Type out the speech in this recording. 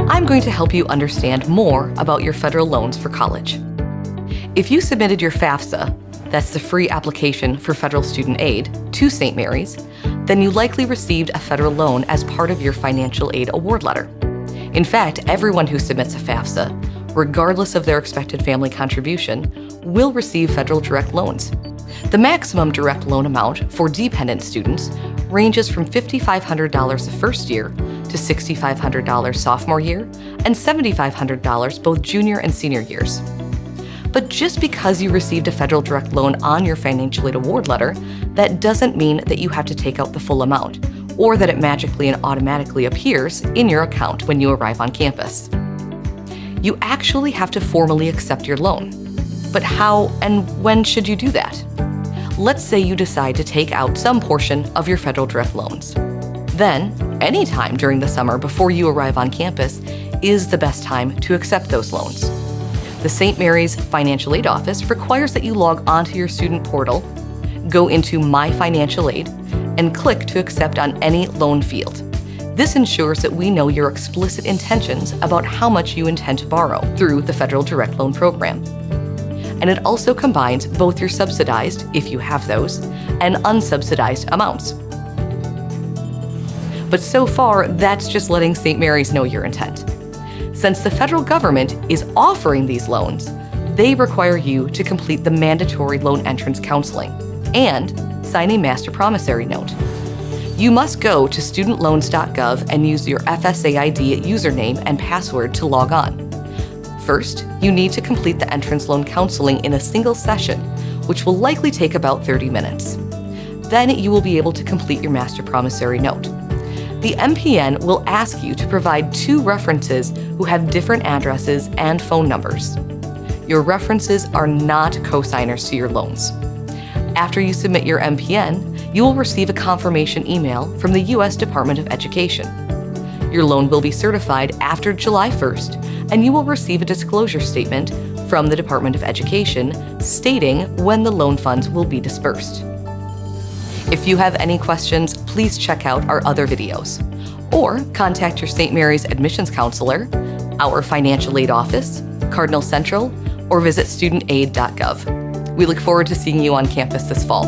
I'm going to help you understand more about your federal loans for college. If you submitted your FAFSA, that's the free application for federal student aid, to St. Mary's, then you likely received a federal loan as part of your financial aid award letter. In fact, everyone who submits a FAFSA, regardless of their expected family contribution, will receive federal direct loans. The maximum direct loan amount for dependent students ranges from $5,500 the first year to $6,500 sophomore year and $7,500 both junior and senior years. But just because you received a federal direct loan on your financial aid award letter, that doesn't mean that you have to take out the full amount, or that it magically and automatically appears in your account when you arrive on campus. You actually have to formally accept your loan. But how and when should you do that? Let's say you decide to take out some portion of your federal direct loans. Then, anytime during the summer before you arrive on campus is the best time to accept those loans. The St. Mary's Financial Aid Office requires that you log onto your student portal, go into My Financial Aid, and click to accept on any loan field. This ensures that we know your explicit intentions about how much you intend to borrow through the Federal Direct Loan Program. And it also combines both your subsidized, if you have those, and unsubsidized amounts. But so far, that's just letting St. Mary's know your intent. Since the federal government is offering these loans, they require you to complete the mandatory loan entrance counseling and sign a master promissory note. You must go to studentloans.gov and use your FSAID username and password to log on. First, you need to complete the entrance loan counseling in a single session, which will likely take about 30 minutes. Then you will be able to complete your master promissory note. The MPN will ask you to provide 2 references who have different addresses and phone numbers. Your references are not co-signers to your loans. After you submit your MPN, you will receive a confirmation email from the U.S. Department of Education. Your loan will be certified after July 1st, and you will receive a disclosure statement from the Department of Education stating when the loan funds will be dispersed. If you have any questions, please check out our other videos, or contact your St. Mary's admissions counselor, our financial aid office, Cardinal Central, or visit studentaid.gov. We look forward to seeing you on campus this fall.